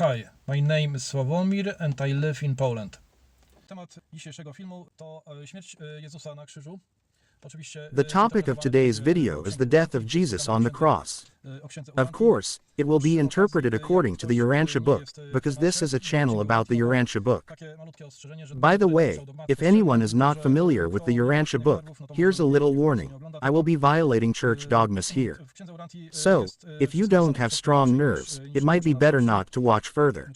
Hi, my name is Sławomir and I live in Poland. Temat dzisiejszego filmu to śmierć Jezusa na krzyżu. The topic of today's video is the death of Jesus on the cross. Of course, it will be interpreted according to the Urantia Book, because this is a channel about the Urantia Book. By the way, if anyone is not familiar with the Urantia Book, here's a little warning. I will be violating church dogmas here. So, if you don't have strong nerves, it might be better not to watch further.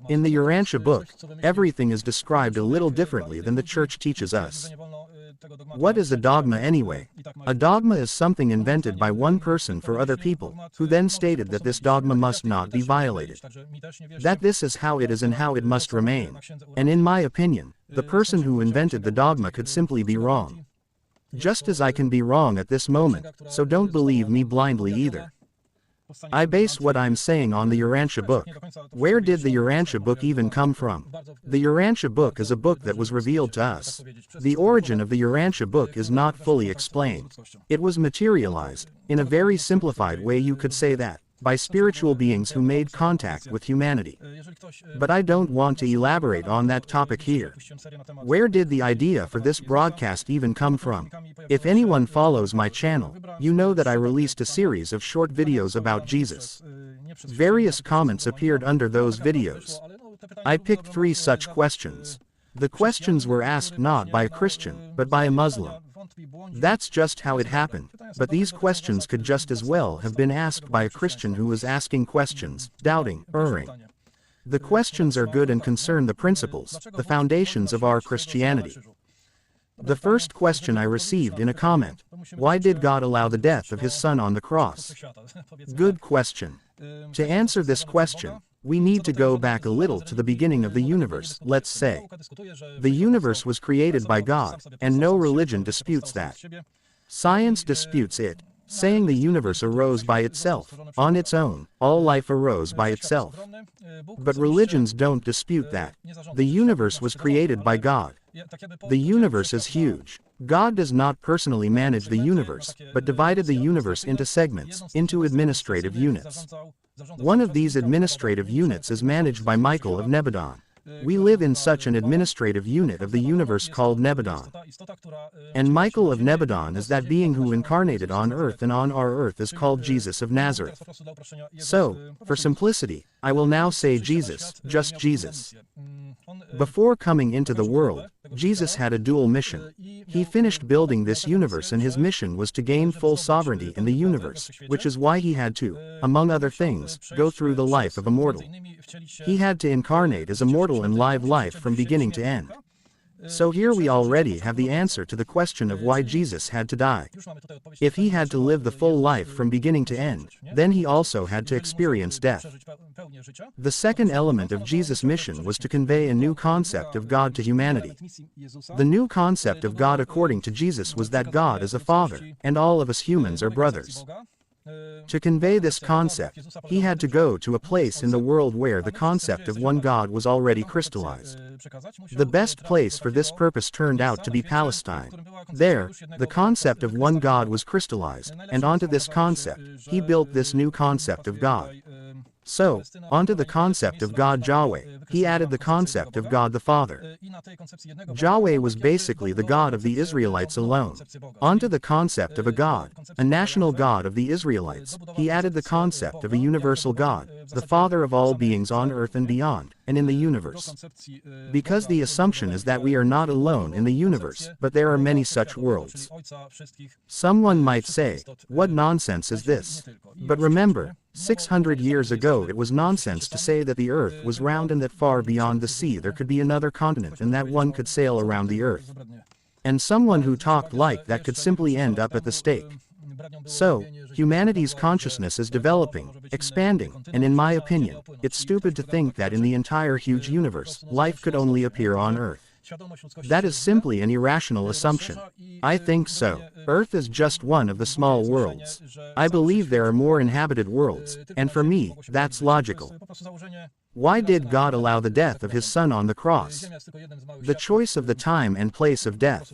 In the Urantia Book, everything is described a little differently than the church teaches us. What is a dogma anyway? A dogma is something invented by one person for other people, who then stated that this dogma must not be violated. That this is how it is and how it must remain. And in my opinion, the person who invented the dogma could simply be wrong. Just as I can be wrong at this moment, so don't believe me blindly either. I base what I'm saying on the Urantia Book. Where did the Urantia Book even come from? The Urantia Book is a book that was revealed to us. The origin of the Urantia Book is not fully explained. It was materialized, in a very simplified way you could say that, by spiritual beings who made contact with humanity. But I don't want to elaborate on that topic here. Where did the idea for this broadcast even come from? If anyone follows my channel, you know that I released a series of short videos about Jesus. Various comments appeared under those videos. I picked 3 such questions. The questions were asked not by a Christian, but by a Muslim. That's just how it happened, but these questions could just as well have been asked by a Christian who was asking questions, doubting, erring. The questions are good and concern the principles, the foundations of our Christianity. The first question I received in a comment: why did God allow the death of his son on the cross? Good question. To answer this question, we need to go back a little to the beginning of the universe, let's say. The universe was created by God, and no religion disputes that. Science disputes it, saying the universe arose by itself, on its own, all life arose by itself. But religions don't dispute that. The universe was created by God. The universe is huge. God does not personally manage the universe, but divided the universe into segments, into administrative units. One of these administrative units is managed by Michael of Nebadon. We live in such an administrative unit of the universe called Nebadon. And Michael of Nebadon is that being who incarnated on earth, and on our earth is called Jesus of Nazareth. So, for simplicity, I will now say Jesus, just Jesus. Before coming into the world, Jesus had a dual mission. He finished building this universe, and his mission was to gain full sovereignty in the universe, which is why he had to, among other things, go through the life of a mortal. He had to incarnate as a mortal and live life from beginning to end. So here we already have the answer to the question of why Jesus had to die. If he had to live the full life from beginning to end, then he also had to experience death. The second element of Jesus' mission was to convey a new concept of God to humanity. The new concept of God according to Jesus was that God is a father, and all of us humans are brothers. To convey this concept, he had to go to a place in the world where the concept of one God was already crystallized. The best place for this purpose turned out to be Palestine. There, the concept of one God was crystallized, and onto this concept, he built this new concept of God. So, onto the concept of God Yahweh, he added the concept of God the Father. Yahweh was basically the God of the Israelites alone. Onto the concept of a God, a national God of the Israelites, he added the concept of a universal God, the Father of all beings on earth and beyond, and in the universe. Because the assumption is that we are not alone in the universe, but there are many such worlds. Someone might say, what nonsense is this? But remember, 600 years ago it was nonsense to say that the earth was round and that far beyond the sea there could be another continent and that one could sail around the earth. And someone who talked like that could simply end up at the stake. So, humanity's consciousness is developing, expanding, and in my opinion, it's stupid to think that in the entire huge universe, life could only appear on Earth. That is simply an irrational assumption. I think so. Earth is just one of the small worlds. I believe there are more inhabited worlds, and for me, that's logical. Why did God allow the death of his Son on the cross? The choice of the time and place of death.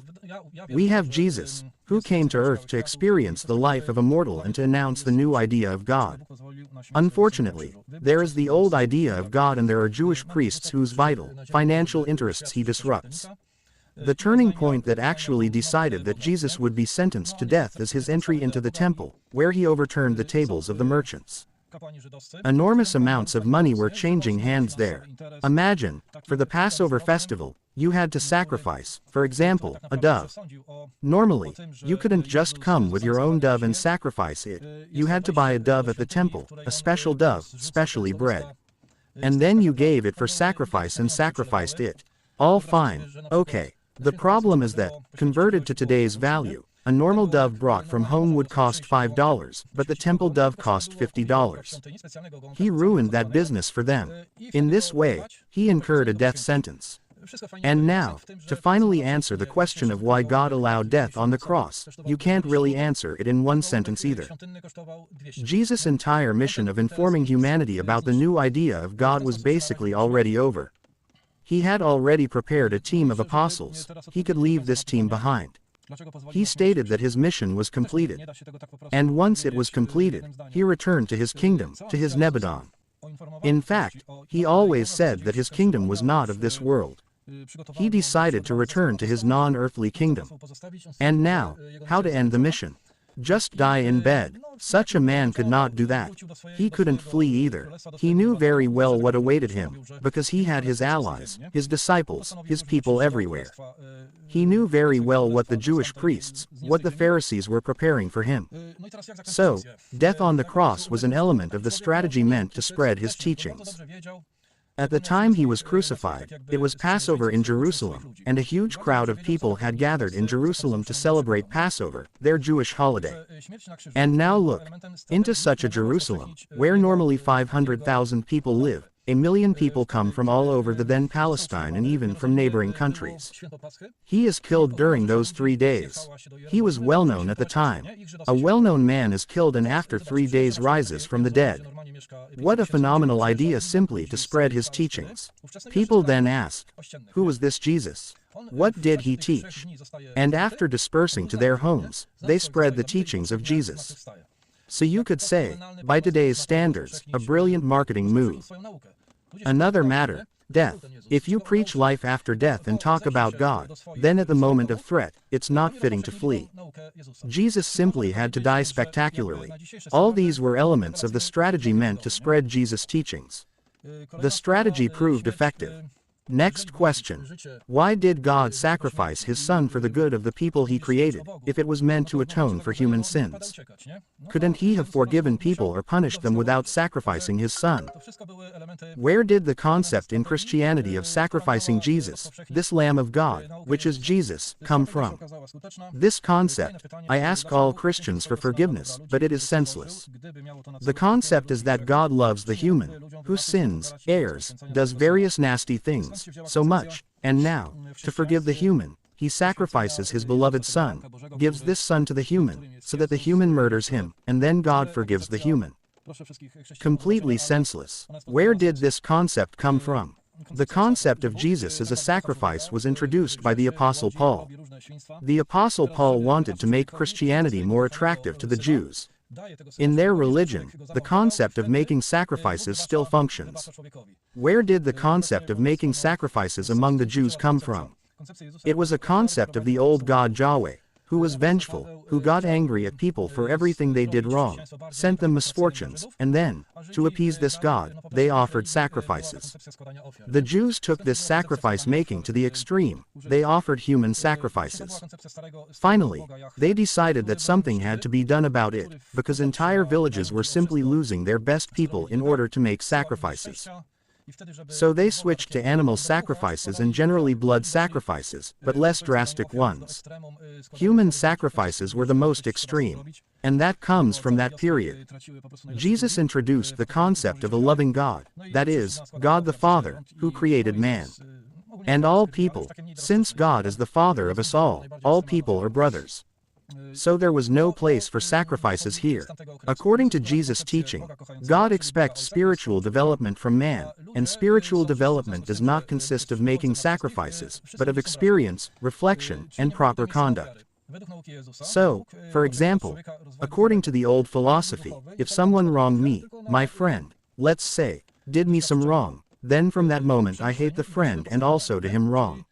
We have Jesus, who came to earth to experience the life of a mortal and to announce the new idea of God. Unfortunately, there is the old idea of God and there are Jewish priests whose vital, financial interests he disrupts. The turning point that actually decided that Jesus would be sentenced to death is his entry into the temple, where he overturned the tables of the merchants. Enormous amounts of money were changing hands there. Imagine, for the Passover festival, you had to sacrifice, for example, a dove. Normally, you couldn't just come with your own dove and sacrifice it. You had to buy a dove at the temple, a special dove, specially bred. And then you gave it for sacrifice and sacrificed it. All fine, okay. The problem is that, converted to today's value, a normal dove brought from home would cost $5, but the temple dove cost $50. He ruined that business for them. In this way, he incurred a death sentence. And now, to finally answer the question of why God allowed death on the cross, you can't really answer it in one sentence either. Jesus' entire mission of informing humanity about the new idea of God was basically already over. He had already prepared a team of apostles. He could leave this team behind. He stated that his mission was completed. And once it was completed, he returned to his kingdom, to his Nebadon. In fact, he always said that his kingdom was not of this world. He decided to return to his non-earthly kingdom. And now, how to end the mission? Just die in bed. Such a man could not do that. He couldn't flee either. He knew very well what awaited him, because he had his allies, his disciples, his people everywhere. He knew very well what the Jewish priests, what the Pharisees were preparing for him. So, death on the cross was an element of the strategy meant to spread his teachings. At the time he was crucified, it was Passover in Jerusalem, and a huge crowd of people had gathered in Jerusalem to celebrate Passover, their Jewish holiday. And now look, into such a Jerusalem, where normally 500,000 people live, 1 million people come from all over the then Palestine and even from neighboring countries. He is killed during those 3 days. He was well known at the time. A well-known man is killed and after 3 days rises from the dead. What a phenomenal idea simply to spread his teachings. People then ask, who was this Jesus? What did he teach? And after dispersing to their homes, they spread the teachings of Jesus. So you could say, by today's standards, a brilliant marketing move. Another matter, death. If you preach life after death and talk about God, then at the moment of threat, it's not fitting to flee. Jesus simply had to die spectacularly. All these were elements of the strategy meant to spread Jesus' teachings. The strategy proved effective. Next question. Why did God sacrifice his Son for the good of the people he created, if it was meant to atone for human sins? Couldn't he have forgiven people or punished them without sacrificing his Son? Where did the concept in Christianity of sacrificing Jesus, this Lamb of God, which is Jesus, come from? This concept, I ask all Christians for forgiveness, but it is senseless. The concept is that God loves the human, who sins, errs, does various nasty things, so much, and now, to forgive the human, he sacrifices his beloved Son, gives this Son to the human, so that the human murders him, and then God forgives the human. Completely senseless. Where did this concept come from? The concept of Jesus as a sacrifice was introduced by the Apostle Paul. The Apostle Paul wanted to make Christianity more attractive to the Jews. In their religion, the concept of making sacrifices still functions. Where did the concept of making sacrifices among the Jews come from? It was a concept of the old god Yahweh, who was vengeful, who got angry at people for everything they did wrong, sent them misfortunes, and then, to appease this god, they offered sacrifices. The Jews took this sacrifice making to the extreme. They offered human sacrifices. Finally, they decided that something had to be done about it, because entire villages were simply losing their best people in order to make sacrifices. So they switched to animal sacrifices and generally blood sacrifices, but less drastic ones. Human sacrifices were the most extreme. And that comes from that period. Jesus introduced the concept of a loving God, that is, God the Father, who created man. And all people, since God is the Father of us all people are brothers. So there was no place for sacrifices here. According to Jesus' teaching, God expects spiritual development from man, and spiritual development does not consist of making sacrifices, but of experience, reflection, and proper conduct. So, for example, according to the old philosophy, if someone wronged me, my friend, let's say, did me some wrong, then from that moment I hate the friend and also to him wrong.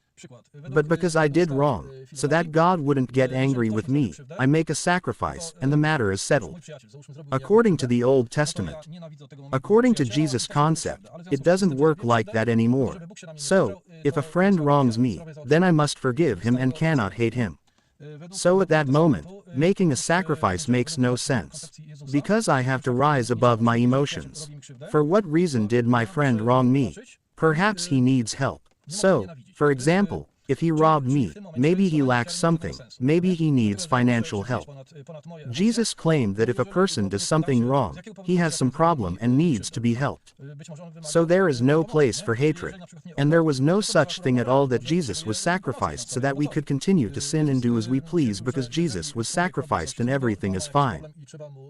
But because I did wrong, so that God wouldn't get angry with me, I make a sacrifice, and the matter is settled. According to the Old Testament. According to Jesus' concept, it doesn't work like that anymore. So, if a friend wrongs me, then I must forgive him and cannot hate him. So at that moment, making a sacrifice makes no sense. Because I have to rise above my emotions. For what reason did my friend wrong me? Perhaps he needs help. So, for example, if he robbed me, maybe he lacks something, maybe he needs financial help. Jesus claimed that if a person does something wrong, he has some problem and needs to be helped. So there is no place for hatred. And there was no such thing at all that Jesus was sacrificed so that we could continue to sin and do as we please because Jesus was sacrificed and everything is fine.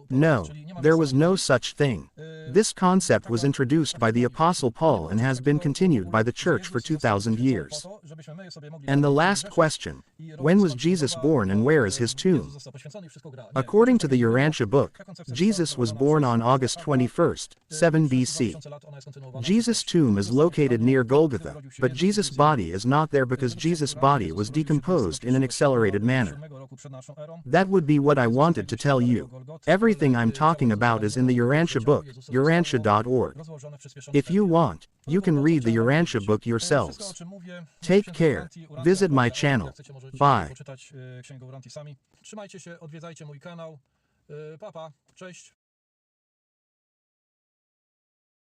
No, there was no such thing. This concept was introduced by the Apostle Paul and has been continued by the Church for 2,000 years. And the last question, when was Jesus born and where is his tomb? According to the Urantia Book, Jesus was born on August 21st, 7 BC. Jesus' tomb is located near Golgotha, but Jesus' body is not there because Jesus' body was decomposed in an accelerated manner. That would be what I wanted to tell you. Everything I'm talking about is in the Urantia Book, urantia.org. If you want, you can read the Urantia Book yourselves. Take care. Visit my channel. Bye. Trzymajcie się, odwiedzajcie mój kanał. Pa, pa, cześć.